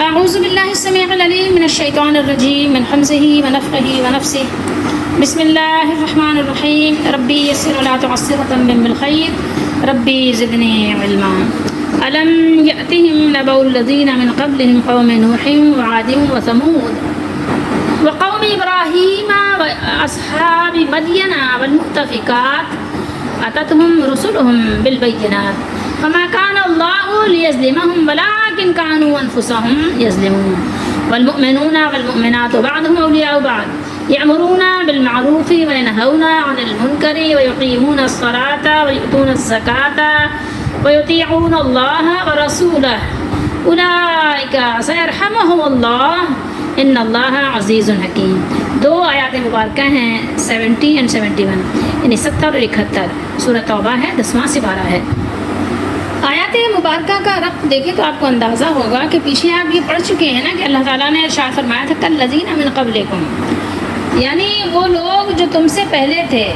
اعوذ باللہ السمیع العلیم من الشیطان الرجیم من حمزه ونفخه ونفسه بسم اللہ الرحمن الرحیم ربی یسر ولا تعسر وتمم بالخیر ربی زدنی علما الم یأتہم نبأ الذین من قبلہم قوم نوح وعاد وثمود وقوم ابراہیم واصحاب مدین والمؤتفکات اتتهم رسلهم بالبینات فما كان الله ليظلمهم ولكن كانوا أنفسهم يظلمون والمؤمنون والمؤمنات بعضهم أولياء بعض يأمرون بالمعروف وينهون عن المنكر ويقيمون الصلاة ويؤتون الزكاة ويطيعون الله ورسوله أولئك سيرحمهم الله إن الله عزيز حكيم. دو آیات مبارکہ ہیں 70 and 71 یعنی 70 اور 71. سورۃ توبہ ہے 10واں سپارہ ہے. آیات مبارکہ کا ربط دیکھیں تو آپ کو اندازہ ہوگا کہ پیچھے آپ یہ پڑھ چکے ہیں نا کہ اللہ تعالیٰ نے ارشاد فرمایا تھا کالذین من قبلکم، یعنی وہ لوگ جو تم سے پہلے تھے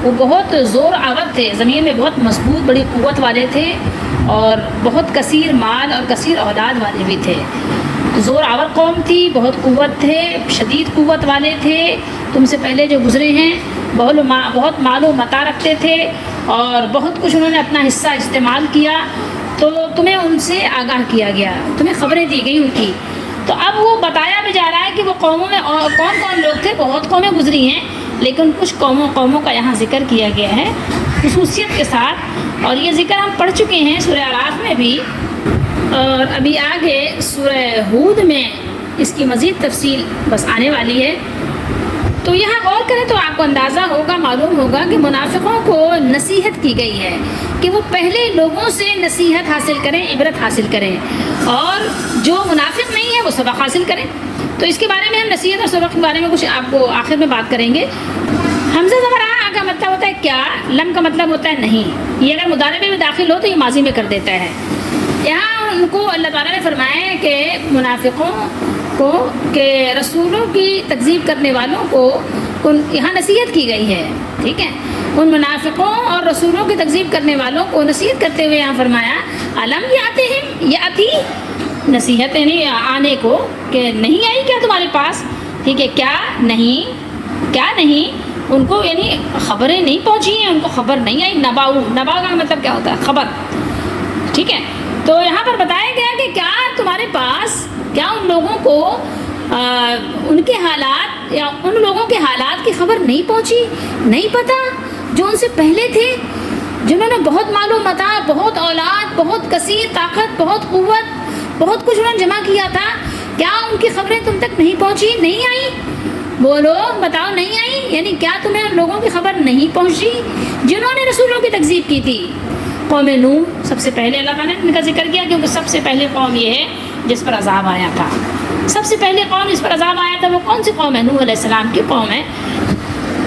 وہ بہت زور آور تھے، زمین میں بہت مضبوط بڑی قوت والے تھے اور بہت کثیر مال اور کثیر اولاد والے بھی تھے. زور آور قوم تھی، بہت قوت تھے، شدید قوت والے تھے. تم سے پہلے جو گزرے ہیں بہت مال و متاع رکھتے تھے اور بہت کچھ انہوں نے اپنا حصہ استعمال کیا، تو تمہیں ان سے آگاہ کیا گیا، تمہیں خبریں دی گئی ان کی. تو اب وہ بتایا بھی جا رہا ہے کہ وہ قوموں میں کون کون لوگ تھے. بہت قومیں گزری ہیں لیکن کچھ قوموں کا یہاں ذکر کیا گیا ہے خصوصیت کے ساتھ، اور یہ ذکر ہم پڑھ چکے ہیں سورہ اعراف میں بھی، اور ابھی آگے سورہ ہود میں اس کی مزید تفصیل بس آنے والی ہے. تو یہاں غور کریں تو آپ کو اندازہ ہوگا، معلوم ہوگا کہ منافقوں کو نصیحت کی گئی ہے کہ وہ پہلے لوگوں سے نصیحت حاصل کریں، عبرت حاصل کریں، اور جو منافق نہیں ہے وہ سبق حاصل کریں. تو اس کے بارے میں ہم نصیحت اور سبق کے بارے میں کچھ آپ کو آخر میں بات کریں گے. حمزہ زبر آ کا مطلب ہوتا ہے کیا، لم کا مطلب ہوتا ہے نہیں. یہ اگر مضارع میں بھی داخل ہو تو یہ ماضی میں کر دیتا ہے. یہاں ان کو اللہ تعالیٰ نے فرمایا ہے کہ منافقوں کو کہ رسولوں کی تکذیب کرنے والوں کو یہاں نصیحت کی گئی ہے. ٹھیک ہے، ان منافقوں اور رسولوں کی تکذیب کرنے والوں کو نصیحت کرتے ہوئے یہاں فرمایا علم یاتہم، یاتی نصیحت یعنی آنے کو، کہ نہیں آئی کیا تمہارے پاس. ٹھیک ہے، کیا نہیں ان کو یعنی خبریں نہیں پہنچی ہیں، ان کو خبر نہیں آئی. نبا کا مطلب کیا ہوتا ہے، خبر. ٹھیک ہے، تو یہاں پر بتایا گیا کہ کیا تمہارے پاس، کیا ان لوگوں کو ان کے حالات یا ان لوگوں کے حالات کی خبر نہیں پہنچی، نہیں پتہ، جو ان سے پہلے تھے، جنہوں نے بہت مال و متاع، بہت اولاد، بہت کثیر طاقت، بہت قوت، بہت کچھ انہوں نے جمع کیا تھا. کیا ان کی خبریں تم تک نہیں پہنچی، نہیں آئی؟ بولو، بتاؤ، نہیں آئی؟ یعنی کیا تمہیں ان لوگوں کی خبر نہیں پہنچی جنہوں نے رسولوں کی تکذیب کی تھی. قوم نوح سب سے پہلے اللہ تعالیٰ نے ان کا ذکر کیا کیونکہ سب سے پہلے قوم یہ ہے جس پر عذاب آیا تھا. سب سے پہلے قوم جس پر عذاب آیا تھا وہ کون سی قوم ہے؟ نوح علیہ السلام کی قوم ہے.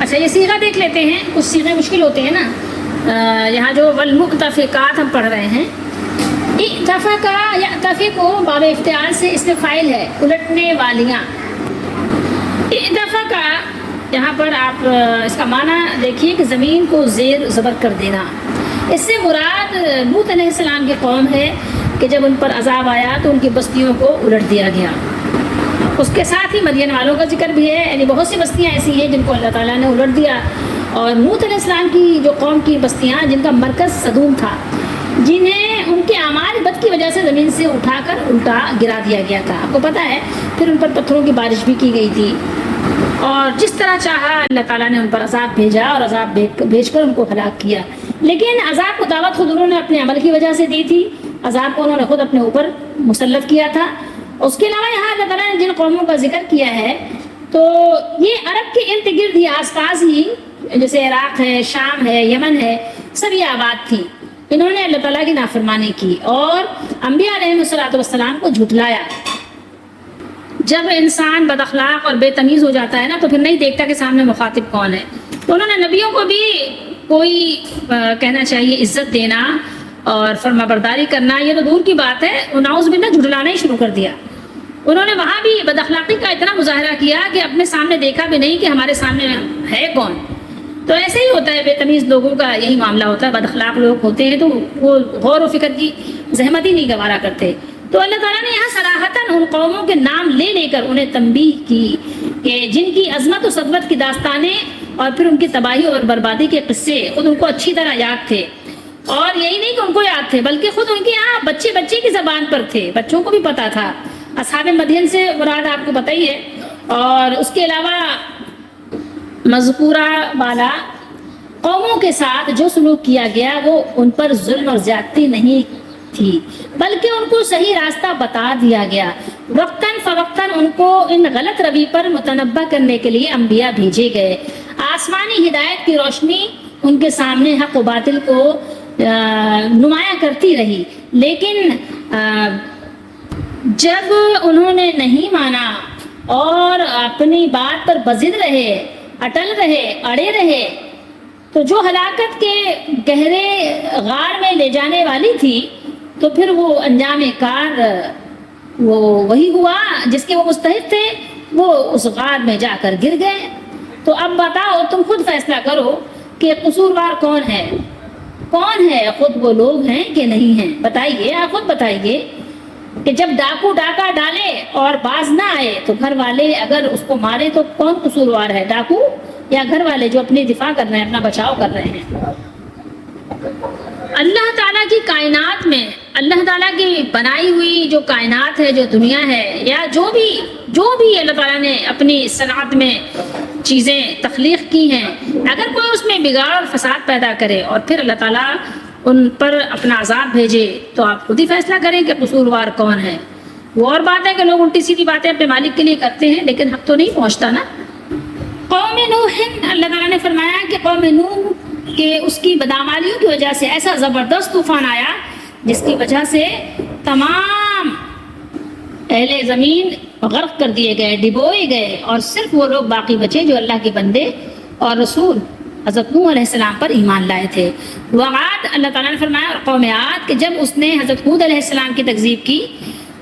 اچھا، یہ صیغہ دیکھ لیتے ہیں، کچھ صیغے مشکل ہوتے ہیں نا. یہاں جو والمؤتفکات ہم پڑھ رہے ہیں، اتفق یا اتفق کو باب افتعال سے اس میں فاعل ہے، الٹنے والیاں. اتفق یہاں پر آپ اس کا معنی دیکھیے کہ زمین کو زیر زبر کر دینا. اس سے مراد لوط علیہ السلام کی قوم ہے کہ جب ان پر عذاب آیا تو ان کی بستیوں کو الٹ دیا گیا. اس کے ساتھ ہی مدین والوں کا ذکر بھی ہے، یعنی بہت سی بستیاں ایسی ہیں جن کو اللہ تعالیٰ نے الٹ دیا. اور لوط علیہ السلام کی جو قوم کی بستیاں جن کا مرکز صدوم تھا، جنہیں ان کے اعمال بد کی وجہ سے زمین سے اٹھا کر الٹا گرا دیا گیا تھا. آپ کو پتہ ہے پھر ان پر پتھروں کی بارش بھی کی گئی تھی، اور جس طرح چاہا اللہ تعالیٰ نے ان پر عذاب بھیجا اور عذاب بھیج کر ان کو ہلاک کیا. لیکن عذاب کو دعوت خود انہوں نے اپنے عمل کی وجہ سے دی تھی، عذاب کو انہوں نے خود اپنے اوپر مسلط کیا تھا. اس کے علاوہ یہاں اللہ تعالیٰ نے جن قوموں کا ذکر کیا ہے تو یہ عرب کے ارد گرد ہی آس پاس ہی، جیسے عراق ہے، شام ہے، یمن ہے، سب یہ آباد تھی. انہوں نے اللہ تعالیٰ کی نافرمانی کی اور انبیاء علیہ السلام کو جھٹلایا. جب انسان بد اخلاق اور بے تمیز ہو جاتا ہے نا تو پھر نہیں دیکھتا کہ سامنے مخاطب کون ہے. تو انہوں نے نبیوں کو بھی کوئی کہنا چاہیے عزت دینا اور فرما برداری کرنا یہ تو دور کی بات ہے، نعوذ باللہ جھٹلانا ہی شروع کر دیا. انہوں نے وہاں بھی بد اخلاقی کا اتنا مظاہرہ کیا کہ اپنے سامنے دیکھا بھی نہیں کہ ہمارے سامنے ہے کون. تو ایسے ہی ہوتا ہے، بے تمیز لوگوں کا یہی معاملہ ہوتا ہے. بد اخلاق لوگ ہوتے ہیں تو وہ غور و فکر کی زحمت ہی نہیں گوارا کرتے. تو اللہ تعالیٰ نے یہاں صراحتاً ان قوموں کے نام لے لے کر انہیں تنبیہ کی کہ جن کی عظمت و صدوت کی داستانیں اور پھر ان کی تباہی اور بربادی کے قصے خود ان کو اچھی طرح یاد تھے. اور یہی نہیں کہ ان کو یاد تھے بلکہ خود ان کے یہاں بچے بچے کی زبان پر تھے, بچوں کو بھی پتا تھا. اصحاب مدین سے مراد آپ کو پتہ ہی ہے. اور اس کے علاوہ مذکورہ بالا قوموں کے ساتھ جو سلوک کیا گیا وہ ان پر ظلم اور زیادتی نہیں تھی بلکہ ان کو صحیح راستہ بتا دیا گیا. وقتاً فوقتاً ان کو ان غلط روی پر متنبہ کرنے کے لیے انبیاء بھیجے گئے. آسمانی ہدایت کی روشنی ان کے سامنے حق و باطل کو نمایاں کرتی رہی, لیکن جب انہوں نے نہیں مانا اور اپنی بات پر بضد رہے, اٹل رہے, اڑے رہے, تو جو ہلاکت کے گہرے غار میں لے جانے والی تھی تو پھر وہ انجام کار وہ وہی ہوا جس کے وہ مستحق تھے, وہ اس غار میں جا کر گر گئے. تو اب بتاؤ, تم خود فیصلہ کرو کہ قصوروار کون ہے, کون ہے, خود وہ لوگ ہیں کہ نہیں ہیں؟ بتائیے, آپ خود بتائیے کہ جب ڈاکو ڈاکہ ڈالے اور باز نہ آئے تو گھر والے اگر اس کو مارے تو کون قصوروار ہے, ڈاکو یا گھر والے جو اپنی دفاع کر رہے ہیں, اپنا بچاؤ کر رہے ہیں؟ اللہ تعالیٰ کی کائنات میں, اللہ تعالیٰ کی بنائی ہوئی جو کائنات ہے, جو دنیا ہے, یا جو بھی اللہ تعالیٰ نے اپنی صنعت میں چیزیں تخلیق کی ہیں, اگر کوئی اس میں بگاڑ اور فساد پیدا کرے اور پھر اللہ تعالیٰ ان پر اپنا عذاب بھیجے تو آپ خود ہی فیصلہ کریں کہ قصوروار کون ہے. وہ اور بات ہے کہ لوگ الٹی سیدھی باتیں اپنے مالک کے لیے کرتے ہیں لیکن حق تو نہیں پہنچتا نا. قوم نوح, اللہ تعالیٰ نے فرمایا کہ قوم نوح کہ اس کی بدعمالیوں کی وجہ سے ایسا زبردست طوفان آیا جس کی وجہ سے تمام اہل زمین غرق کر دیے گئے, ڈبوئے گئے, اور صرف وہ لوگ باقی بچے جو اللہ کے بندے اور رسول حضرت نوح علیہ السلام پر ایمان لائے تھے. وعاد, اللہ تعالیٰ نے فرمایا, اور قوم عاد کہ جب اس نے حضرت ہود علیہ السلام کی تکذیب کی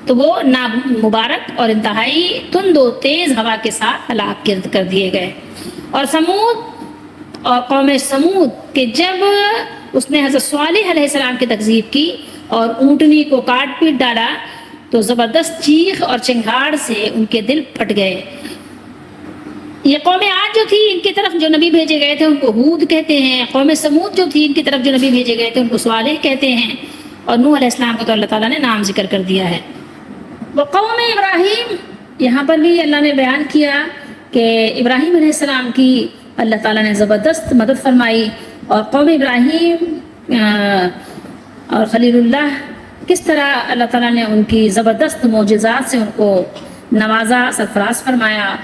تو وہ نامبارک اور انتہائی تند و تیز ہوا کے ساتھ ہلاک کر دیے گئے. اور سمود اور قوم سمود کہ جب اس نے حضرت صالح علیہ السلام کی تکذیب کی اور اونٹنی کو کاٹ پیٹ ڈالا تو زبردست چیخ اور چنگھاڑ سے ان کے دل پھٹ گئے. یہ قوم عاد جو تھی ان کی طرف جو نبی بھیجے گئے تھے ان کو ہود کہتے ہیں, قوم سمود جو تھی ان کی طرف جو نبی بھیجے گئے تھے ان کو صالح کہتے ہیں, اور نوح علیہ السلام کو تو اللہ تعالیٰ نے نام ذکر کر دیا ہے. وہ قوم ابراہیم, یہاں پر بھی اللہ نے بیان کیا کہ ابراہیم علیہ السلام کی اللہ تعالیٰ نے زبردست مدد فرمائی, اور قوم ابراہیم اور خلیل اللہ کس طرح اللہ تعالیٰ نے ان کی زبردست معجزات سے ان کو نوازا, سرفراز فرمایا.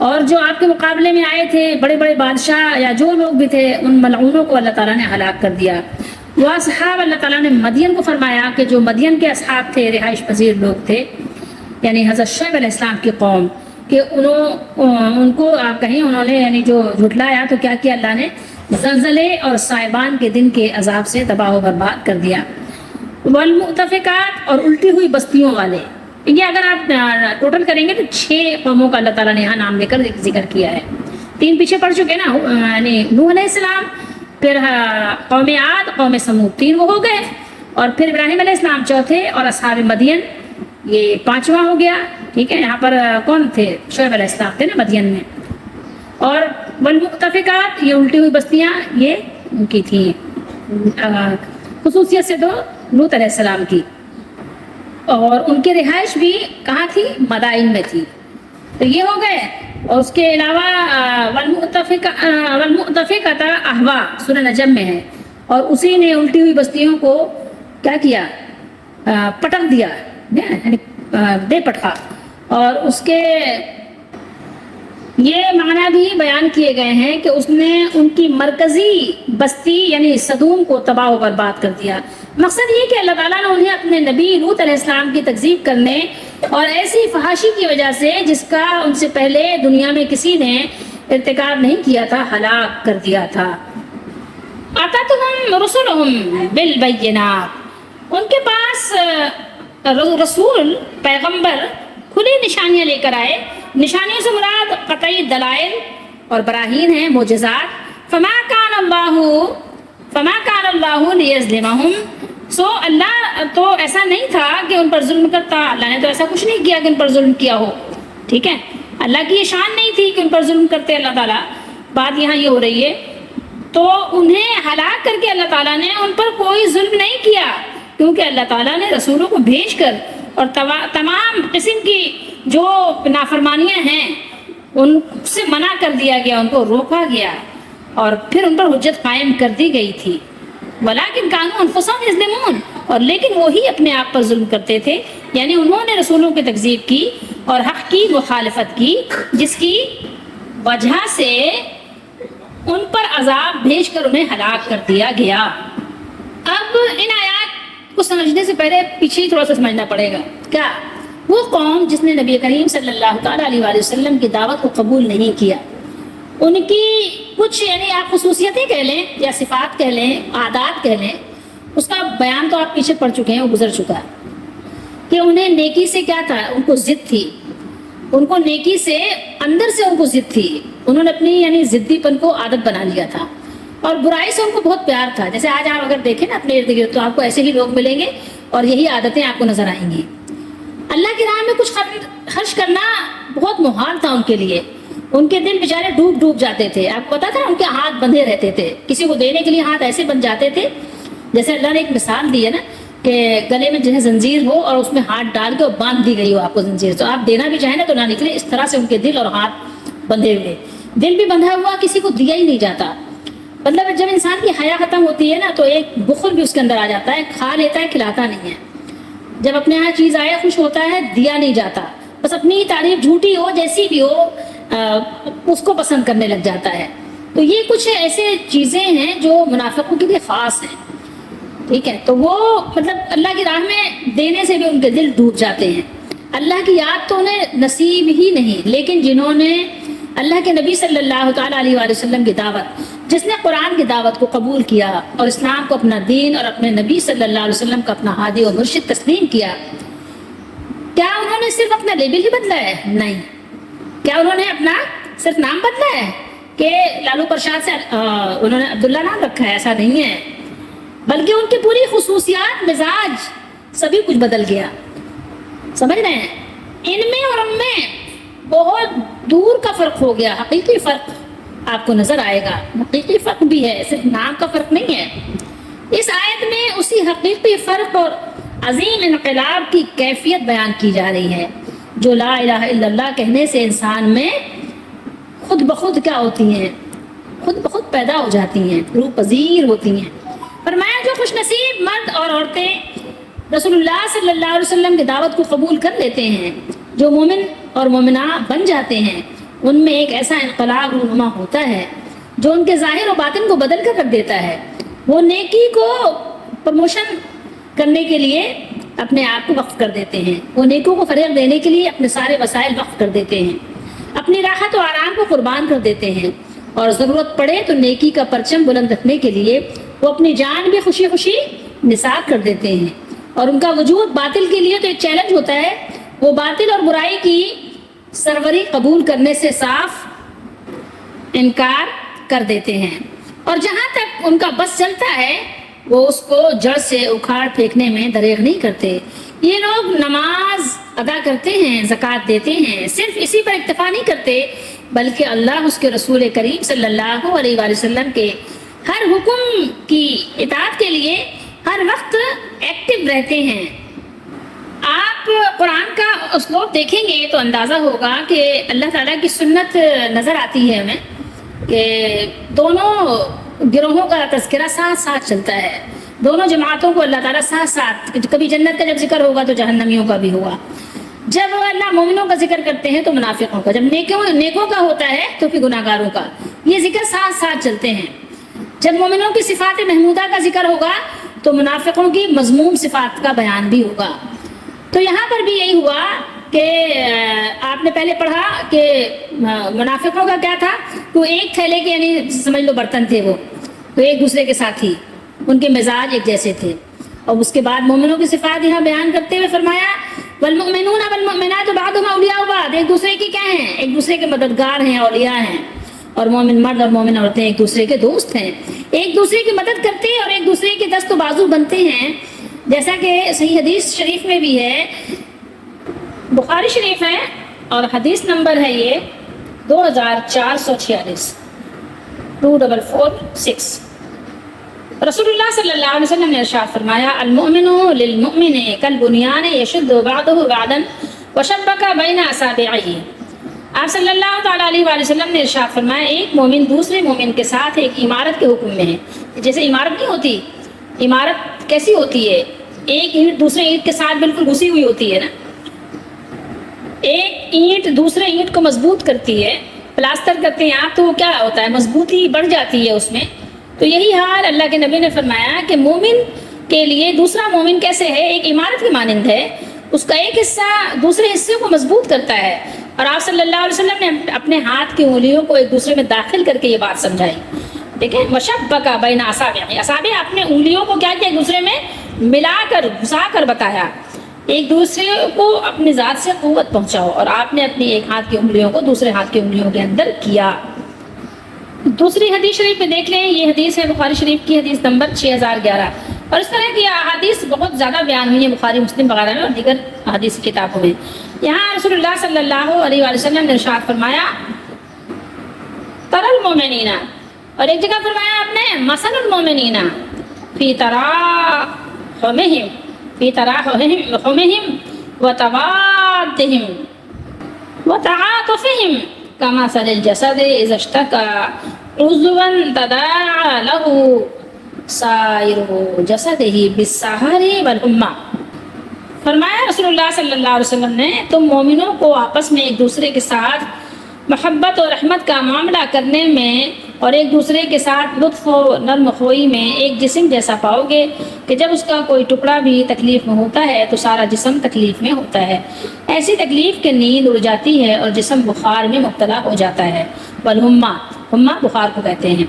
اور جو آپ کے مقابلے میں آئے تھے بڑے بڑے بادشاہ یا جو لوگ بھی تھے ان ملعونوں کو اللہ تعالیٰ نے ہلاک کر دیا. وہ اصحاب, اللہ تعالیٰ نے مدین کو فرمایا کہ جو مدین کے اصحاب تھے, رہائش پذیر لوگ تھے, یعنی حضرت شعیب علیہ السلام کی قوم, کہ ان کو آپ کہیں انہوں نے یعنی جو جھٹلایا تو کیا کیا اللہ نے, زلزلے اور صائبان کے دن کے عذاب سے تباہ و برباد کر دیا. والمؤتفقات, اور الٹی ہوئی بستیوں والے, یہ اگر آپ ٹوٹل کریں گے تو 6 قوموں کا اللہ تعالیٰ نے یہاں نام لے کر ذکر کیا ہے. 3 پیچھے پڑ چکے نا, یعنی نوح علیہ السلام, پھر قوم عاد, قوم سمود, 3 وہ ہو گئے, اور پھر ابراہیم علیہ السلام چوتھے, اور اصحاب مدین یہ 5واں ہو گیا. ٹھیک ہے, یہاں پر کون تھے, شعیب علیہ السلام تھے نا مدین میں. اور والمؤتفقات, یہ الٹی ہوئی بستیاں یہ ان کی تھیں, خصوصیت سے تو لوط علیہ السلام کی, اور ان کی رہائش بھی کہاں تھی, مدائن میں تھی. تو یہ ہو گئے. اور اس کے علاوہ والمؤتفقۃ اہوا سورہ نجم میں ہے, اور اسی نے الٹی ہوئی بستیوں کو کیا کیا, پٹک دیا, یعنی بے پٹخا. اور اس کے یہ معنی بھی بیان کیے گئے ہیں کہ اس نے ان کی مرکزی بستی یعنی صدوم کو تباہ و برباد کر دیا. مقصد یہ کہ اللہ تعالیٰ نے انہیں اپنے نبی لوط علیہ السلام کی تکذیب کرنے اور ایسی فحاشی کی وجہ سے جس کا ان سے پہلے دنیا میں کسی نے ارتکاب نہیں کیا تھا, ہلاک کر دیا تھا. اتتہم رسلہم بالبینات, ان کے پاس رسول پیغمبر کھلی نشانیاں لے کر آئے. نشانیوں سے مراد قطعی دلائل اور براہین ہیں, معجزات. فما کان اللہ لیظلمہم, اللہ تو ایسا نہیں تھا کہ ان پر ظلم کرتا، اللہ نے تو ایسا کچھ نہیں کیا کہ ان پر ظلم کیا ہو، ٹھیک ہے، اللہ کی یہ شان نہیں تھی کہ ان پر ظلم کرتے اللہ تعالیٰ. بات یہاں یہ ہو رہی ہے، تو انہیں ہلاک کر کے اللہ تعالیٰ نے ان پر کوئی ظلم نہیں کیا، کیونکہ اللہ تعالیٰ نے رسولوں کو بھیج کر اور تمام قسم کی جو نافرمانیاں ہیں ان سے منع کر دیا گیا، ان کو روکا گیا، اور پھر ان پر حجت قائم کر دی گئی تھی. ولیکن کانوا انفسہم یظلمون، اور لیکن وہی اپنے آپ پر ظلم کرتے تھے، یعنی انہوں نے رسولوں کی تکذیب کی اور حق کی مخالفت کی، جس کی وجہ سے ان پر عذاب بھیج کر انہیں ہلاک کر دیا گیا. اب ان آیات کو سمجھنے سے پہلے پیچھے تھوڑا سا سمجھنا پڑے گا. کیا وہ قوم جس نے نبی کریم صلی اللہ تعالیٰ علیہ وآلہ وسلم کی دعوت کو قبول نہیں کیا، ان کی کچھ یعنی آپ خصوصیتیں کہہ لیں یا صفات کہہ لیں، عادات کہہ لیں، اس کا بیان تو آپ پیچھے پڑھ چکے ہیں، وہ گزر چکا ہے کہ انہیں نیکی سے کیا تھا، ان کو ضد تھی، ان کو نیکی سے اندر سے ان کو ضد تھی، انہوں نے اپنی یعنی ضدی پن کو عادت بنا لیا تھا، اور برائی سے ان کو بہت پیار تھا. جیسے آج آپ اگر دیکھیں نا اپنے ارد گرد تو آپ کو ایسے ہی لوگ ملیں گے اور یہی عادتیں آپ کو نظر آئیں گی. اللہ کی راہ میں کچھ خرچ کرنا بہت محال تھا ان کے لیے، ان کے دل بیچارے ڈوب جاتے تھے. آپ کو پتا تھا ان کے ہاتھ بندھے رہتے تھے، کسی کو دینے کے لیے ہاتھ ایسے بن جاتے تھے جیسے اللہ نے ایک مثال دی ہے نا کہ گلے میں جو ہے زنجیر ہو اور اس میں ہاتھ ڈال کے اور باندھ دی گئی ہو آپ کو زنجیر، تو آپ دینا بھی چاہیں نا تو نہ نکلے. اس طرح سے ان کے دل اور ہاتھ بندھے ہوئے، دل بھی بندھا ہوا، کسی کو دیا ہی نہیں جاتا. مطلب جب انسان کی حیا ختم ہوتی ہے نا تو ایک بخل بھی اس کے اندر آ جاتا ہے، کھا لیتا ہے کھلاتا نہیں ہے. جب اپنے یہاں چیز آئے خوش ہوتا ہے، دیا نہیں جاتا، بس اپنی تعریف جھوٹی ہو جیسی بھی ہو اس کو پسند کرنے لگ جاتا ہے. تو یہ کچھ ایسے چیزیں ہیں جو منافقوں کے لیے خاص ہیں، ٹھیک ہے. تو وہ مطلب اللہ کی راہ میں دینے سے بھی ان کے دل ڈوب جاتے ہیں. اللہ کی یاد تو انہیں نصیب ہی نہیں، لیکن جنہوں نے اللہ کے نبی صلی اللہ تعالیٰ علیہ وآلہ وسلم کی دعوت، جس نے قرآن کی دعوت کو قبول کیا اور اسلام کو اپنا دین اور اپنے نبی صلی اللہ علیہ وسلم کا اپنا ہادی اور مرشد تسلیم کیا، کیا انہوں نے صرف اپنا لیبل ہی بدلا ہے؟ نہیں. کیا انہوں نے اپنا صرف نام بدلا ہے کہ لالو پرساد سے انہوں نے عبداللہ نام رکھا ہے؟ ایسا نہیں ہے، بلکہ ان کی پوری خصوصیات، مزاج، سبھی کچھ بدل گیا. سمجھ رہے ہیں؟ ان میں اور ان میں بہت دور کا فرق ہو گیا. حقیقی فرق آپ کو نظر آئے گا، حقیقی فرق بھی ہے، صرف نام کا فرق نہیں ہے. اس آیت میں اسی حقیقی فرق اور عظیم انقلاب کی کیفیت بیان کی جا رہی ہے جو لا الہ الا اللہ کہنے سے انسان میں خود بخود کیا ہوتی ہیں، خود بخود پیدا ہو جاتی ہیں، روح پذیر ہوتی ہیں. فرمایا جو خوش نصیب مرد اور عورتیں رسول اللہ صلی اللہ علیہ وسلم کی دعوت کو قبول کر لیتے ہیں، جو مومن اور مومنہ بن جاتے ہیں، ان میں ایک ایسا انقلاب رونما ہوتا ہے جو ان کے ظاہر و باطن کو بدل کر رکھ دیتا ہے. وہ نیکی کو پروموشن کرنے کے لیے اپنے آپ کو وقف کر دیتے ہیں، وہ نیکوں کو فریب دینے کے لیے اپنے سارے وسائل وقف کر دیتے ہیں، اپنی راحت و آرام کو قربان کر دیتے ہیں، اور ضرورت پڑے تو نیکی کا پرچم بلند رکھنے کے لیے وہ اپنی جان بھی خوشی خوشی نثار کر دیتے ہیں. اور ان کا وجود باطل کے لیے تو ایک چیلنج ہوتا ہے، وہ باطل اور برائی کی سروری قبول کرنے سے صاف انکار کر دیتے ہیں، اور جہاں تک ان کا بس چلتا ہے وہ اس کو جڑ سے اکھاڑ پھینکنے میں دریغ نہیں کرتے. یہ لوگ نماز ادا کرتے ہیں، زکوٰۃ دیتے ہیں، صرف اسی پر اکتفا نہیں کرتے بلکہ اللہ اس کے رسول کریم صلی اللہ علیہ وآلہ وسلم کے ہر حکم کی اطاعت کے لیے ہر وقت ایکٹیو رہتے ہیں. آپ قرآن کا اسلوب دیکھیں گے تو اندازہ ہوگا کہ اللہ تعالیٰ کی سنت نظر آتی ہے ہمیں کہ دونوں گروہوں کا تذکرہ ساتھ ساتھ چلتا ہے، دونوں جماعتوں کو اللہ تعالیٰ ساتھ ساتھ، کبھی جنت کا جب ذکر ہوگا تو جہنمیوں کا بھی ہوگا، جب اللہ مومنوں کا ذکر کرتے ہیں تو منافقوں کا، جب نیکوں کا ہوتا ہے تو پھر گناہ گاروں کا، یہ ذکر ساتھ ساتھ چلتے ہیں. جب مومنوں کی صفات محمودہ کا ذکر ہوگا تو منافقوں کی مذموم صفات کا بیان بھی ہوگا. تو یہاں پر بھی یہی ہوا کہ آپ نے پہلے پڑھا کہ منافقوں کا کیا تھا، تو ایک تھیلے کے یعنی سمجھ لو برتن تھے، وہ تو ایک دوسرے کے ساتھ ہی ان کے مزاج ایک جیسے تھے. اور اس کے بعد مومنوں کی صفات یہاں بیان کرتے ہوئے فرمایا والمؤمنون والمؤمنات بعضهم اولیاء بعض، ایک دوسرے کی کیا ہیں، ایک دوسرے کے مددگار ہیں، اولیاء ہیں. اور مومن مرد اور مومن عورتیں ایک دوسرے کے دوست ہیں، ایک دوسرے کی مدد کرتے ہیں اور ایک دوسرے کے دست و بازو بنتے ہیں. جیسا کہ صحیح حدیث شریف میں بھی ہے، بخاری شریف ہے اور حدیث نمبر ہے یہ 2446 2446۔ رسول اللہ صلی اللہ علیہ وسلم نے ارشاد فرمایا، المؤمن للمؤمن کالبنیان یشد بعضہ بعضا وشبک بین اصابعہ۔ آپ صلی اللہ تعالیٰ علیہ وآلہ وسلم نے ارشاد فرمایا، ایک مومن دوسرے مومن کے ساتھ ایک عمارت کے حکم میں ہے۔ جیسے عمارت نہیں ہوتی، عمارت کیسی ہوتی ہے؟ ایک اینٹ دوسرے اینٹ کے ساتھ بالکل گھسی ہوئی ہوتی ہے نا، ایک اینٹ دوسرے اینٹ کو مضبوط کرتی ہے، پلاسٹر کرتے ہیں آپ تو وہ کیا ہوتا ہے، مضبوطی بڑھ جاتی ہے اس میں۔ تو یہی حال اللہ کے نبی نے فرمایا کہ مومن کے لیے دوسرا مومن کیسے ہے، ایک عمارت کی مانند ہے، اس کا ایک حصہ دوسرے حصے کو مضبوط کرتا ہے۔ اور آپ صلی اللہ علیہ وسلم نے اپنے ہاتھ کی انگلیوں کو ایک دوسرے میں داخل کر کے یہ بات سمجھائی، ٹھیک ہے، وشبک بین اصابعہ، اصابع اپنے انگلیوں کو کیا کیا ایک دوسرے میں ملا کر گھسا کر بتایا، ایک دوسرے کو اپنی ذات سے قوت پہنچاؤ، اور آپ نے اپنی ایک ہاتھ کی انگلیوں کو دوسرے ہاتھ کی انگلیوں کے اندر کیا۔ دوسری حدیث شریف میں دیکھ لیں، یہ حدیث ہے بخاری شریف کی حدیث نمبر 6011، اور اس طرح کی احادیث بہت زیادہ بیان ہوئی ہیں بخاری مسلم وغیرہ میں اور دیگر حدیث کتابوں میں۔ یہاں رسول اللہ صلی اللہ علیہ وآلہ وسلم نے ارشاد فرمایا ترى المؤمنین، اور ایک جگہ فرمایا آپ نے مثل المؤمنین فی تراحمہم وتوادہم وتعاطفہم کمثل الجسد اذا اشتكى عضوا تداعى له سائر جسده بالسہر والحمى۔ فرمایا رسول اللہ صلی اللہ علیہ وسلم نے، تم مومنوں کو آپس میں ایک دوسرے کے ساتھ محبت اور رحمت کا معاملہ کرنے میں اور ایک دوسرے کے ساتھ لطف و نرم خوئی میں ایک جسم جیسا پاؤ گے کہ جب اس کا کوئی ٹکڑا بھی تکلیف میں ہوتا ہے تو سارا جسم تکلیف میں ہوتا ہے۔ ایسی تکلیف کہ نیند اڑ جاتی ہے اور جسم بخار میں مبتلا ہو جاتا ہے۔ والحمہ، حمہ بخار کو کہتے ہیں۔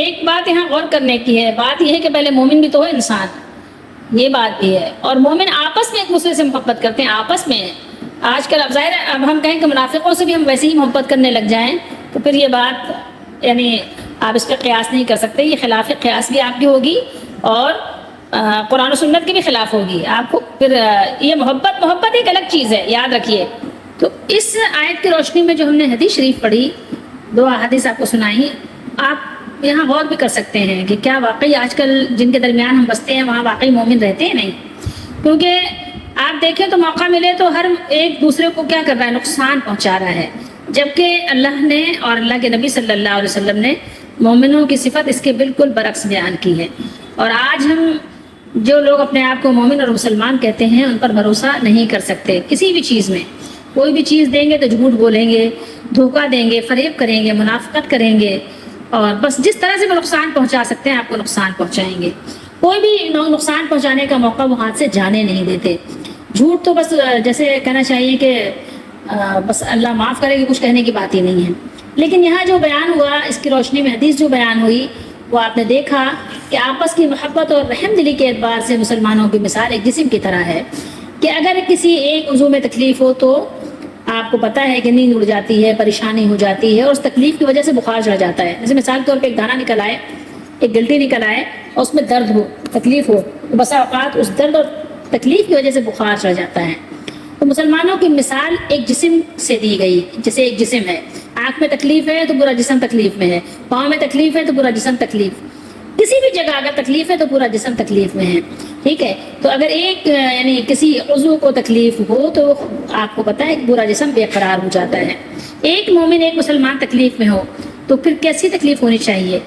ایک بات یہاں غور کرنے کی ہے، بات یہ ہے کہ پہلے مومن بھی تو ہے انسان، یہ بات بھی ہے، اور مومن آپس میں ایک دوسرے سے محبت کرتے ہیں، آپس میں۔ آج کل اب ظاہر ہے اب ہم کہیں کہ منافقوں سے بھی ہم ویسے ہی محبت کرنے لگ جائیں تو پھر یہ بات یعنی آپ اس پہ قیاس نہیں کر سکتے، یہ خلاف قیاس بھی آپ کی ہوگی اور قرآن و سنت کے بھی خلاف ہوگی۔ آپ کو پھر یہ محبت ایک الگ چیز ہے، یاد رکھیے۔ تو اس آیت کی روشنی میں جو ہم نے حدیث شریف پڑھی، 2 حدیث آپ کو سنائی، آپ یہاں غور بھی کر سکتے ہیں کہ کیا واقعی آج کل جن کے درمیان ہم بستے ہیں وہاں واقعی مومن رہتے ہیں؟ نہیں، کیونکہ آپ دیکھیں تو موقع ملے تو ہر ایک دوسرے کو کیا کر رہا ہے، نقصان پہنچا رہا ہے، جبکہ اللہ نے اور اللہ کے نبی صلی اللہ علیہ وسلم نے مومنوں کی صفت اس کے بالکل برعکس بیان کی ہے۔ اور آج ہم جو لوگ اپنے آپ کو مومن اور مسلمان کہتے ہیں ان پر بھروسہ نہیں کر سکتے، کسی بھی چیز میں کوئی بھی چیز دیں گے تو جھوٹ بولیں گے، دھوکہ دیں گے، فریب کریں گے، منافقت کریں گے، اور بس جس طرح سے وہ نقصان پہنچا سکتے ہیں آپ کو نقصان پہنچائیں گے۔ کوئی بھی نقصان پہنچانے کا موقع وہ ہاتھ سے جانے نہیں دیتے۔ جھوٹ تو بس جیسے کہنا چاہیے کہ بس اللہ معاف کرے کہ کچھ کہنے کی بات ہی نہیں ہے۔ لیکن یہاں جو بیان ہوا، اس کی روشنی میں حدیث جو بیان ہوئی، وہ آپ نے دیکھا کہ آپس کی محبت اور رحم دلی کے اعتبار سے مسلمانوں کی مثال ایک جسم کی طرح ہے کہ اگر کسی ایک عضو میں تکلیف ہو تو آپ کو پتہ ہے کہ نیند اڑ جاتی ہے، پریشانی ہو جاتی ہے، اور اس تکلیف کی وجہ سے بخار چڑھ جاتا ہے۔ جیسے مثال کے طور پہ ایک دانہ نکل آئے، ایک گلٹی نکل آئے اور اس میں درد ہو، تکلیف ہو، تو بسا اوقات اس درد اور تکلیف کی وجہ سے بخار چڑھ جاتا ہے۔ تو مسلمانوں کی مثال ایک جسم سے دی گئی، جیسے ایک جسم ہے، آنکھ میں تکلیف ہے تو پورا جسم تکلیف میں ہے، پاؤں میں تکلیف ہے تو پورا جسم تکلیف، کسی بھی جگہ اگر تکلیف ہے تو پورا جسم تکلیف میں ہے، ٹھیک ہے۔ تو اگر ایک یعنی کسی عضو کو تکلیف ہو تو آپ کو پتہ ہے کہ پورا جسم بے قرار ہو جاتا ہے۔ ایک مومن ایک مسلمان تکلیف میں ہو تو پھر کیسی تکلیف ہونی چاہیے؟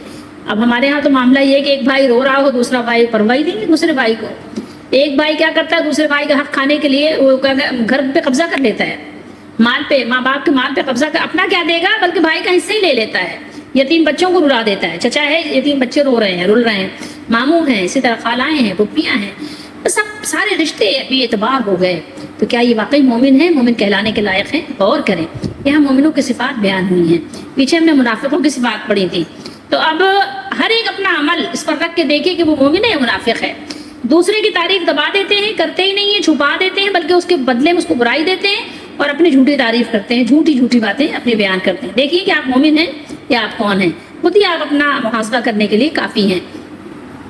اب ہمارے ہاں تو معاملہ یہ ہے کہ ایک بھائی رو رہا ہو، دوسرا بھائی پرواہی دیں گے دوسرے بھائی کو۔ ایک بھائی کیا کرتا ہے، دوسرے بھائی کا حق کھانے کے لیے وہ گھر پہ قبضہ کر لیتا ہے، مال پہ، ماں باپ کے مال پہ قبضہ کر، اپنا کیا دے گا بلکہ بھائی کا حصہ ہی لے لیتا ہے، یتیم بچوں کو رلا دیتا ہے، چچا ہے یتیم بچے رو رہے ہیں، رل رہے ہیں، ماموں ہیں، اسی طرح خالائیں ہیں، پھپھیاں ہیں، سب سارے رشتے بے اعتبار ہو گئے۔ تو کیا یہ واقعی مومن ہے، مومن کہلانے کے لائق ہیں؟ غور کریں، یہاں مومنوں کی صفات بیان ہوئی ہیں، پیچھے ہم نے منافقوں کی صفات پڑھی تھی۔ تو اب ہر ایک اپنا عمل اس پر رکھ کے دیکھے کہ وہ مومن ہے یا منافق ہے۔ دوسرے کی تعریف دبا دیتے ہیں، کرتے ہی نہیں ہیں، چھپا دیتے ہیں، بلکہ اس کے بدلے میں اس کو برائی دیتے ہیں اور اپنی جھوٹی تعریف کرتے ہیں، جھوٹی باتیں اپنے بیان کرتے ہیں۔ دیکھیے کہ آپ مومن ہیں یا آپ کون ہیں، خود ہی آپ اپنا محاسبہ کرنے کے لیے کافی ہیں۔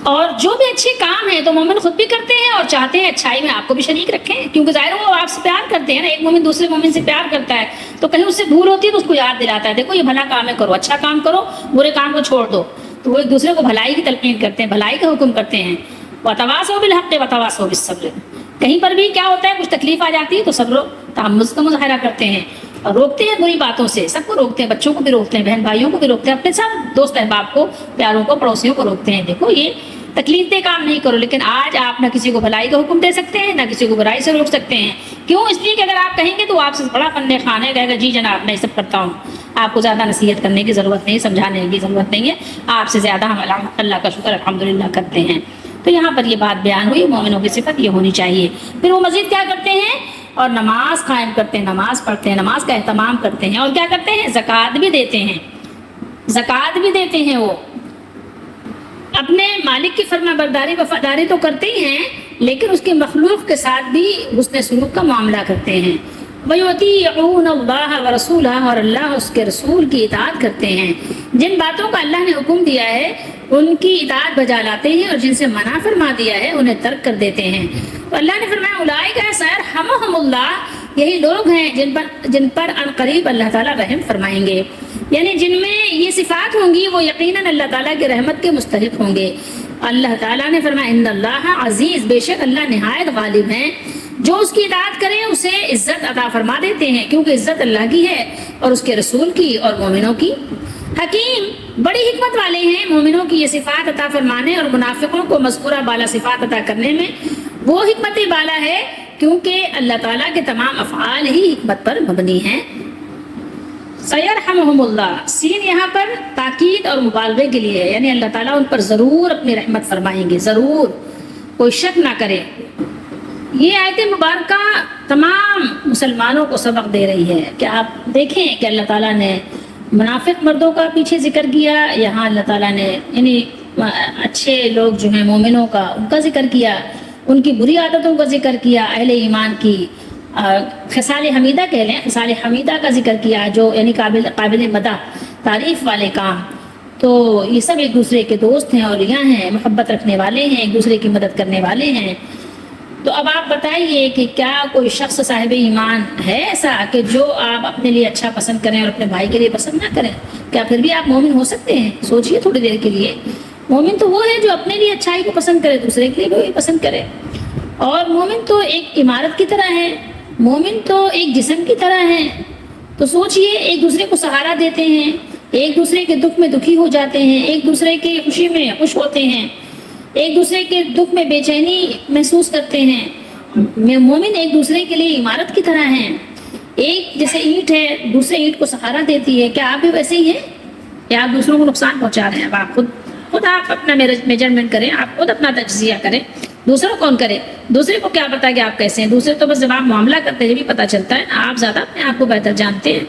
اور جو بھی اچھے کام ہیں تو مومن خود بھی کرتے ہیں اور چاہتے ہیں اچھائی میں آپ کو بھی شریک رکھیں، کیونکہ ظاہر وہ آپ سے پیار کرتے ہیں نا، ایک مومن دوسرے مومن سے پیار کرتا ہے تو کہیں اس سے بھول ہوتی ہے تو اس کو یاد دلاتا ہے، دیکھو یہ بھلا کام ہے کرو، اچھا کام کرو، برے کام کو چھوڑ دو، تو وہ ایک دوسرے کو بھلائی کی تلقین کرتے ہیں، بھلائی کا حکم کرتے ہیں۔ وتواصوا بالحق وتواصوا بالصبر، کہیں پر بھی کیا ہوتا ہے کچھ تکلیف آ جاتی ہے تو صبر و تحمل کا مظاہرہ کرتے ہیں اور روکتے ہیں بری باتوں سے، سب کو روکتے ہیں، بچوں کو بھی روکتے ہیں، بہن بھائیوں کو بھی روکتے ہیں، اپنے سب دوست احباب کو، پیاروں کو، پڑوسیوں کو روکتے ہیں، دیکھو یہ تکلیف دہ کام نہیں کرو۔ لیکن آج آپ نہ کسی کو بھلائی کا حکم دے سکتے ہیں نہ کسی کو برائی سے روک سکتے ہیں، کیوں؟ اس لیے کہ اگر آپ کہیں گے تو آپ سے بڑا فن خان ہے، کہے گا جی جناب میں یہ سب کرتا ہوں، آپ کو زیادہ نصیحت کرنے کی ضرورت نہیں، سمجھانے کی ضرورت نہیں ہے، آپ سے زیادہ ہم اللہ کا شکر الحمدللہ کرتے ہیں۔ تو یہاں پر یہ بات بیان ہوئی، مومنوں کی صفت یہ ہونی چاہیے۔ پھر وہ مزید کیا کرتے ہیں؟ اور نماز قائم کرتے ہیں، نماز پڑھتے ہیں، نماز کا اہتمام کرتے ہیں، اور کیا کرتے ہیں؟ زکوٰۃ بھی دیتے ہیں، زکوٰۃ بھی دیتے ہیں۔ وہ اپنے مالک کی فرما برداری وفاداری تو کرتے ہی ہیں، لیکن اس کے مخلوق کے ساتھ بھی حسن سلوک کا معاملہ کرتے ہیں۔ وَيُطِيعُونَ اللَّهَ وَرَسُولَهُ، اور اللہ اس کے رسول کی اطاعت کرتے ہیں، جن باتوں کا اللہ نے حکم دیا ہے ان کی اطاعت بجا لاتے ہیں، اور جن سے منع فرما دیا ہے انہیں ترک کر دیتے ہیں۔ تو اللہ نے فرمایا اولئک سیرحمھم اللہ، یہی لوگ ہیں جن پر ان قریب اللہ تعالیٰ رحم فرمائیں گے، یعنی جن میں یہ صفات ہوں گی وہ یقیناً اللہ تعالیٰ کی رحمت کے مستحق ہوں گے۔ اللہ تعالیٰ نے فرمایا ان اللہ عزیز، بے شک اللہ نہایت غالب ہیں، جو اس کی اطاعت کریں اسے عزت عطا فرما دیتے ہیں، کیونکہ عزت اللہ کی ہے اور اس کے رسول کی اور مومنوں کی۔ حکیم، بڑی حکمت والے ہیں، مومنوں کی یہ صفات عطا فرمانے اور منافقوں کو مذکورہ بالا صفات عطا کرنے میں وہ حکمت بالا ہے، کیونکہ اللہ تعالیٰ کے تمام افعال ہی حکمت پر مبنی ہیں۔ سیرحمہم اللہ، سین یہاں پر تاکید اور مبالغے کے لیے ہے، یعنی اللہ تعالیٰ ان پر ضرور اپنی رحمت فرمائیں گے، ضرور، کوئی شک نہ کرے۔ یہ آیت مبارکہ تمام مسلمانوں کو سبق دے رہی ہے کہ آپ دیکھیں کہ اللہ تعالیٰ نے منافق مردوں کا پیچھے ذکر کیا، یہاں اللہ تعالیٰ نے یعنی اچھے لوگ جو ہیں مومنوں کا، ان کا ذکر کیا، ان کی بری عادتوں کا ذکر کیا، اہل ایمان کی خصال حمیدہ کہہ لیں، خصال حمیدہ کا ذکر کیا، جو یعنی قابل مدح تعریف والے کام۔ تو یہ سب ایک دوسرے کے دوست ہیں، اولیاء ہیں، محبت رکھنے والے ہیں، ایک دوسرے کی مدد کرنے والے ہیں۔ تو اب آپ بتائیے کہ کیا کوئی شخص صاحب ایمان ہے ایسا کہ جو آپ اپنے لیے اچھا پسند کریں اور اپنے بھائی کے لیے پسند نہ کریں؟ کیا پھر بھی آپ مومن ہو سکتے ہیں؟ سوچئے تھوڑی دیر کے لیے۔ مومن تو وہ ہے جو اپنے لیے اچھائی کو پسند کرے، دوسرے کے لیے بھی وہی پسند کرے۔ اور مومن تو ایک عمارت کی طرح ہے، مومن تو ایک جسم کی طرح ہے۔ تو سوچئے، ایک دوسرے کو سہارا دیتے ہیں، ایک دوسرے کے دکھ میں دکھی ہو جاتے ہیں، ایک دوسرے کی خوشی میں خوش ہوتے ہیں، ایک دوسرے کے دکھ میں بے چینی محسوس کرتے ہیں۔ مومن ایک دوسرے کے لیے عمارت کی طرح ہیں، ایک جیسے اینٹ ہے دوسرے اینٹ کو سہارا دیتی ہے۔ کیا آپ بھی ویسے ہی ہیں یا آپ دوسروں کو نقصان پہنچا رہے ہیں؟ اب آپ خود آپ اپنا میجرمنٹ کریں، آپ خود اپنا تجزیہ کریں، دوسروں کون کرے؟ دوسرے کو کیا پتا کہ آپ کیسے ہیں؟ دوسرے تو بس جب آپ معاملہ کرتے ہیں بھی پتہ چلتا ہے، آپ زیادہ اپنے آپ کو بہتر جانتے ہیں۔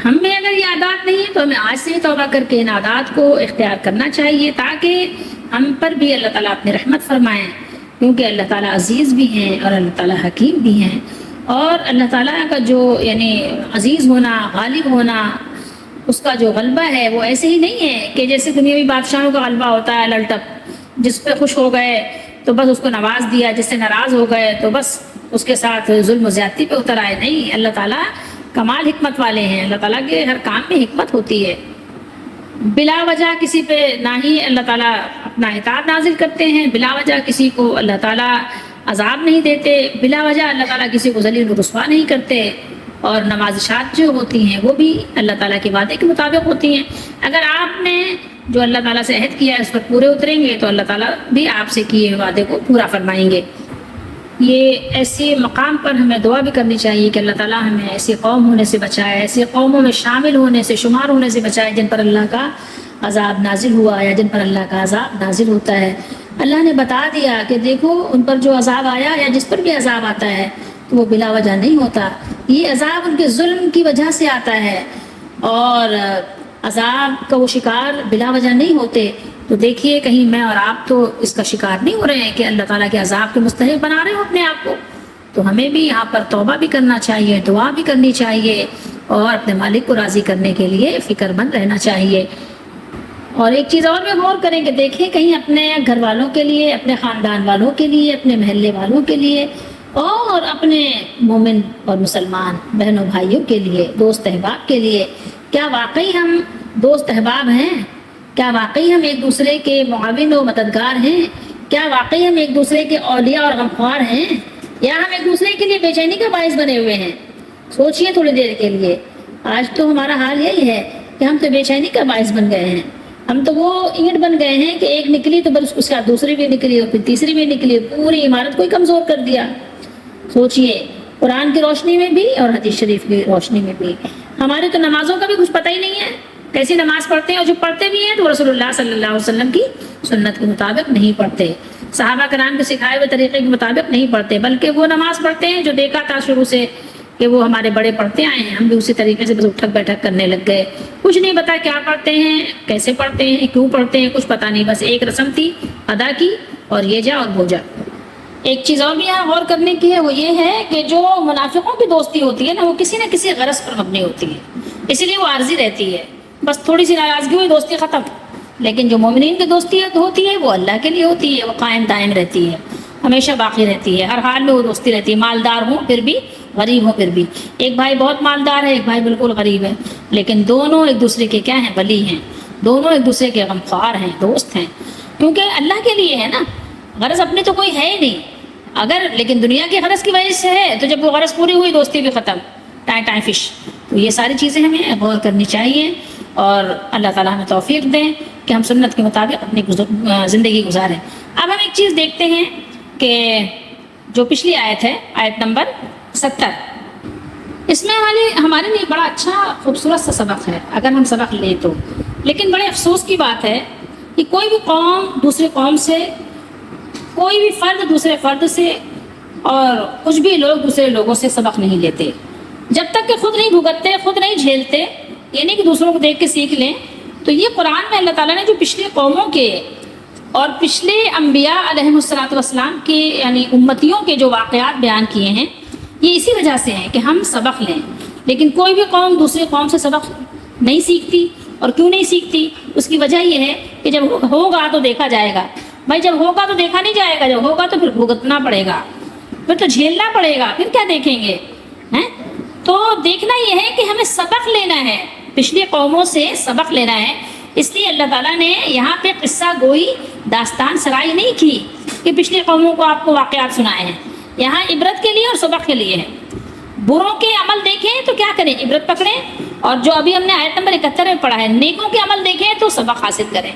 ہم میں اگر یہ عادات نہیں ہے تو ہمیں آج سے ہی توبہ کر کے ان عادات کو اختیار کرنا چاہیے، تاکہ ہم پر بھی اللہ تعالیٰ اپنی رحمت فرمائیں، کیونکہ اللہ تعالیٰ عزیز بھی ہیں اور اللہ تعالیٰ حکیم بھی ہیں۔ اور اللہ تعالیٰ کا جو یعنی عزیز ہونا، غالب ہونا، اس کا جو غلبہ ہے وہ ایسے ہی نہیں ہے کہ جیسے دنیاوی بادشاہوں کا غلبہ ہوتا ہے للٹپ، جس پہ خوش ہو گئے تو بس اس کو نواز دیا، جس سے ناراض ہو گئے تو بس اس کے ساتھ ظلم و زیادتی پہ اتر آئے۔ نہیں، اللہ تعالیٰ کمال حکمت والے ہیں، اللہ تعالیٰ کے ہر کام میں حکمت ہوتی ہے۔ بلا وجہ کسی پہ نہ ہی اللہ تعالیٰ اپنا اطاعت نازل کرتے ہیں، بلا وجہ کسی کو اللہ تعالیٰ عذاب نہیں دیتے، بلا وجہ اللہ تعالیٰ کسی کو ذلیل و رسوا نہیں کرتے، اور نوازشات جو ہوتی ہیں وہ بھی اللہ تعالیٰ کے وعدے کے مطابق ہوتی ہیں۔ اگر آپ نے جو اللہ تعالیٰ سے عہد کیا ہے اس پر پورے اتریں گے تو اللہ تعالیٰ بھی آپ سے کیے وعدے کو پورا فرمائیں گے۔ یہ ایسے مقام پر ہمیں دعا بھی کرنی چاہیے کہ اللہ تعالیٰ ہمیں ایسی قوم ہونے سے بچائے، ایسی قوموں میں شامل ہونے سے، شمار ہونے سے بچائے جن پر اللہ کا عذاب نازل ہوا یا جن پر اللہ کا عذاب نازل ہوتا ہے۔ اللہ نے بتا دیا کہ دیکھو ان پر جو عذاب آیا یا جس پر بھی عذاب آتا ہے تو وہ بلا وجہ نہیں ہوتا، یہ عذاب ان کے ظلم کی وجہ سے آتا ہے، اور عذاب کا وہ شکار بلا وجہ نہیں ہوتے۔ تو دیکھیے کہیں میں اور آپ تو اس کا شکار نہیں ہو رہے ہیں کہ اللہ تعالیٰ کے عذاب کے مستحق بنا رہے ہو اپنے آپ کو۔ تو ہمیں بھی یہاں پر توبہ بھی کرنا چاہیے، دعا بھی کرنی چاہیے، اور اپنے مالک کو راضی کرنے کے لیے فکر مند رہنا چاہیے۔ اور ایک چیز اور بھی غور کریں کہ دیکھیں کہیں اپنے گھر والوں کے لیے، اپنے خاندان والوں کے لیے، اپنے محلے والوں کے لیے اور اپنے مومن اور مسلمان بہنوں بھائیوں کے لیے، دوست احباب کے لیے، کیا واقعی ہم دوست احباب ہیں؟ کیا واقعی ہم ایک دوسرے کے معاون و مددگار ہیں؟ کیا واقعی ہم ایک دوسرے کے اولیاء اور غمخوار ہیں، یا ہم ایک دوسرے کے لیے بے چینی کا باعث بنے ہوئے ہیں؟ سوچئے تھوڑی دیر کے لیے۔ آج تو ہمارا حال یہی ہے کہ ہم تو بے چینی کا باعث بن گئے ہیں۔ ہم تو وہ اینٹ بن گئے ہیں کہ ایک نکلی تو بس اس کے بعد دوسری بھی نکلی اور پھر تیسری بھی نکلی، پوری عمارت کو ہی کمزور کر دیا۔ سوچئے قرآن کی روشنی میں بھی اور حدیث شریف کی روشنی میں بھی۔ ہمارے تو نمازوں کا بھی کچھ پتہ ہی نہیں ہے، کیسی نماز پڑھتے ہیں، اور جو پڑھتے بھی ہیں تو رسول اللہ صلی اللہ علیہ وسلم کی سنت کے مطابق نہیں پڑھتے، صحابہ کرام کے سکھائے ہوئے طریقے کے مطابق نہیں پڑھتے، بلکہ وہ نماز پڑھتے ہیں جو دیکھا تھا شروع سے کہ وہ ہمارے بڑے پڑھتے آئے ہیں، ہم بھی اسی طریقے سے بس اٹھک بیٹھک کرنے لگ گئے۔ کچھ نہیں پتا کیا پڑھتے ہیں، کیسے پڑھتے ہیں، کیوں پڑھتے ہیں، کچھ پتا نہیں، بس ایک رسم تھی ادا کی اور یہ جا اور وہ جا۔ ایک چیز اور بھی یہاں غور کرنے کی ہے، وہ یہ ہے کہ جو منافقوں کی دوستی ہوتی ہے نا، وہ کسی نہ کسی غرض پر مبنی ہوتی ہے، اسی لیے وہ عارضی رہتی ہے، بس تھوڑی سی ناراضگی ہوئی دوستی ختم۔ لیکن جو مومنین کی دوستی ہوتی ہے وہ اللہ کے لیے ہوتی ہے، وہ قائم دائم رہتی ہے، ہمیشہ باقی رہتی ہے، ہر حال میں وہ دوستی رہتی ہے، مالدار ہوں پھر بھی، غریب ہوں پھر بھی۔ ایک بھائی بہت مالدار ہے، ایک بھائی بالکل غریب ہے، لیکن دونوں ایک دوسرے کے کیا ہیں؟ ولی ہیں، دونوں ایک دوسرے کے غمخوار ہیں، دوست ہیں، کیونکہ اللہ کے لیے ہے نا، غرض اپنی تو کوئی ہے ہی نہیں۔ اگر لیکن دنیا کی غرض کی وجہ سے ہے تو جب وہ غرض پوری ہوئی دوستی بھی ختم، ٹائم فش۔ تو یہ ساری چیزیں ہمیں غور کرنی چاہیے، اور اللہ تعالیٰ ہمیں توفیق دیں کہ ہم سنت کے مطابق اپنی زندگی گزاریں۔ اب ہم ایک چیز دیکھتے ہیں کہ جو پچھلی آیت ہے، آیت نمبر 70، اس میں ہمارے لیے بڑا اچھا خوبصورت سا سبق ہے اگر ہم سبق لیں تو، لیکن بڑے افسوس کی بات ہے کہ کوئی بھی قوم دوسرے قوم سے، کوئی بھی فرد دوسرے فرد سے، اور کچھ بھی لوگ دوسرے لوگوں سے سبق نہیں لیتے جب تک کہ خود نہیں بھگتتے، خود نہیں جھیلتے، یہ نہیں کہ دوسروں کو دیکھ کے سیکھ لیں۔ تو یہ قرآن میں اللہ تعالیٰ نے جو پچھلی قوموں کے اور پچھلے انبیاء علیہ والسلام کے یعنی امتیوں کے جو واقعات بیان کیے ہیں، یہ اسی وجہ سے ہیں کہ ہم سبق لیں۔ لیکن کوئی بھی قوم دوسری قوم سے سبق نہیں سیکھتی، اور کیوں نہیں سیکھتی؟ اس کی وجہ یہ ہے کہ جب ہوگا تو دیکھا جائے گا۔ بھائی جب ہوگا تو دیکھا نہیں جائے گا، جب ہوگا تو پھر بھگتنا پڑے گا، پھر تو جھیلنا پڑے گا، پھر کیا دیکھیں گے؟ تو دیکھنا یہ ہے کہ ہمیں سبق لینا ہے، پچھلی قوموں سے سبق لینا ہے۔ اس لیے اللہ تعالیٰ نے یہاں پہ قصہ گوئی، داستان سرائی نہیں کی کہ پچھلی قوموں کو آپ کو واقعات سنائے ہیں، یہاں عبرت کے لیے اور سبق کے لیے ہے۔ بروں کے عمل دیکھیں تو کیا کریں؟ عبرت پکڑیں، اور جو ابھی ہم نے آیت نمبر 71 میں پڑھا ہے، نیکوں کے عمل دیکھیں تو سبق حاصل کریں،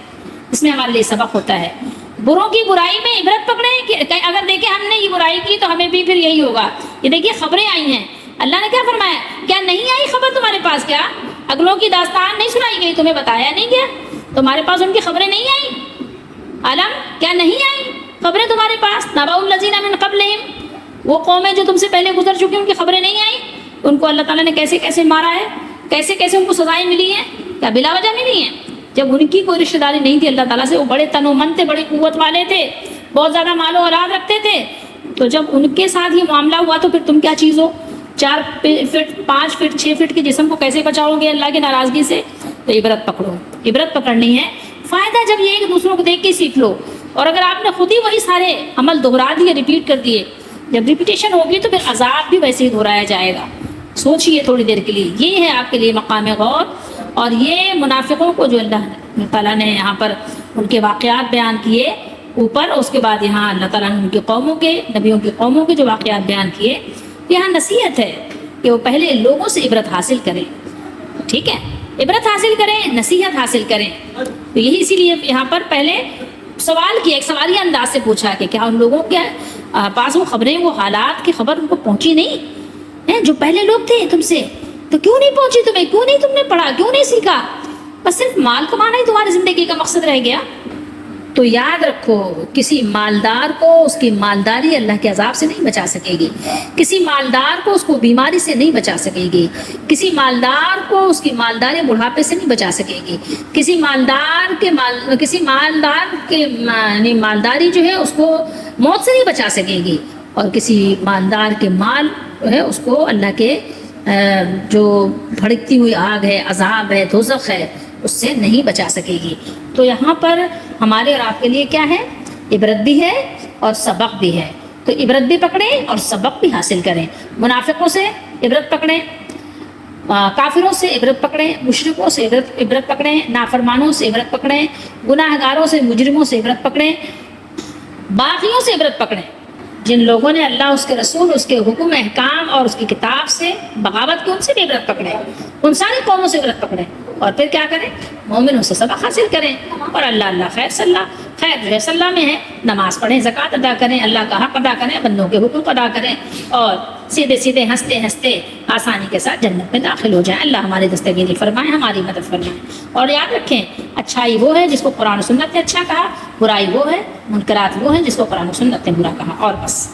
اس میں ہمارے لیے سبق ہوتا ہے۔ بروں کی برائی میں عبرت پکڑیں کہ اگر دیکھیں ہم نے یہ برائی کی تو ہمیں بھی پھر یہی ہوگا۔ یہ دیکھیے خبریں آئی ہیں، اللہ نے کیا فرمایا؟ کیا نہیں آئی خبر تمہارے پاس؟ کیا اگلوں کی داستان نہیں سنائی گئی؟ تمہیں بتایا نہیں گیا؟ تمہارے پاس ان کی خبریں نہیں آئیں؟ علم کیا نہیں آئی خبریں تمہارے پاس؟ نبأ الذین من قبلہم، وہ قومیں جو تم سے پہلے گزر چکی ان کی خبریں نہیں آئیں؟ ان کو اللہ تعالیٰ نے کیسے کیسے مارا ہے، کیسے کیسے ان کو سزائیں ملی ہیں، کیا بلا وجہ ملی ہیں؟ جب ان کی کوئی رشتہ داری نہیں تھی اللہ تعالیٰ سے، وہ بڑے تن و من تھے، بڑی قوت والے تھے، بہت زیادہ مال و اولاد رکھتے تھے، تو جب ان کے ساتھ یہ معاملہ ہوا تو پھر تم کیا چیز ہو؟ 4 فٹ 5 فٹ 6 فٹ کے جسم کو کیسے بچاؤ گے اللہ کی ناراضگی سے؟ تو عبرت پکڑو، عبرت پکڑنی ہے۔ فائدہ جب یہ ہے کہ دوسروں کو دیکھ کے سیکھ لو، اور اگر آپ نے خود ہی وہی سارے عمل دہرا دیے، ریپیٹ کر دیے، جب ریپیٹیشن ہوگی تو پھر عذاب بھی ویسے ہی دہرایا جائے گا۔ سوچئے تھوڑی دیر کے لیے، یہ ہے آپ کے لیے مقام غور۔ اور یہ منافقوں کو جو اللہ تعالیٰ نے یہاں پر ان کے واقعات بیان کیے اوپر، اس کے بعد یہاں اللہ تعالیٰ نے ان کی قوموں کے، نبیوں کی قوموں کے جو واقعات بیان کیے، یہاں نصیحت ہے کہ وہ پہلے لوگوں سے عبرت حاصل کریں، ٹھیک ہے؟ عبرت حاصل کریں، نصیحت حاصل کریں۔ تو یہی اسی لیے یہاں پر پہلے سوال کیا، ایک سوالیہ انداز سے پوچھا کہ کیا ان لوگوں کے پاس وہ خبریں، وہ حالات کی خبر ان کو پہنچی نہیں؟ جو پہلے لوگ تھے تم سے، تو کیوں نہیں پہنچی تمہیں؟ کیوں نہیں تم نے پڑھا؟ کیوں نہیں سیکھا؟ بس صرف مال کمانا ہی تمہاری زندگی کا مقصد رہ گیا؟ تو یاد رکھو، کسی مالدار کو اس کی مالداری اللہ کے عذاب سے نہیں بچا سکے گی، کسی مالدار کو اس کو بیماری سے نہیں بچا سکے گی، کسی مالدار کو اس کی مالداری بڑھاپے سے نہیں بچا سکے گی، کسی مالدار کے یعنی مالداری جو ہے اس کو موت سے نہیں بچا سکے گی، اور کسی مالدار کے مال جو ہے اس کو اللہ کے جو بھڑکتی ہوئی آگ ہے، عذاب ہے، دوزخ ہے، اس سے نہیں بچا سکے گی۔ تو یہاں پر ہمارے اور آپ کے لیے کیا ہے؟ عبرت بھی ہے اور سبق بھی ہے. تو عبرت بھی پکڑیں اور سبق بھی حاصل کریں. منافقوں سے عبرت پکڑیں، کافروں سے عبرت پکڑیں، مشرکوں سے عبرت پکڑیں، نافرمانوں سے عبرت پکڑیں، گناہ گاروں سے، مجرموں سے عبرت پکڑیں، باغیوں سے عبرت پکڑیں. جن لوگوں نے اللہ، اس کے رسول، اس کے حکم احکام اور اس کی کتاب سے بغاوت کی، ان سے بھی عبرت پکڑیں. ان ساری قوموں سے عبرت پکڑیں اور پھر کیا کریں؟ مومنوں سے سبق حاصل کریں. اور اللہ خیر جو ہے صلاح میں ہے. نماز پڑھیں، زکوٰۃ ادا کریں، اللہ کا حق ادا کریں، بندوں کے حقوق ادا کریں اور سیدھے سیدھے ہنستے ہنستے آسانی کے ساتھ جنت میں داخل ہو جائیں. اللہ ہماری دستگیری فرمائیں، ہماری مدد فرمائیں. اور یاد رکھیں، اچھائی وہ ہے جس کو قرآن و سنت نے اچھا کہا، برائی وہ ہے، منکرات وہ ہے جس کو قرآن و سنت نے برا کہا. اور بس.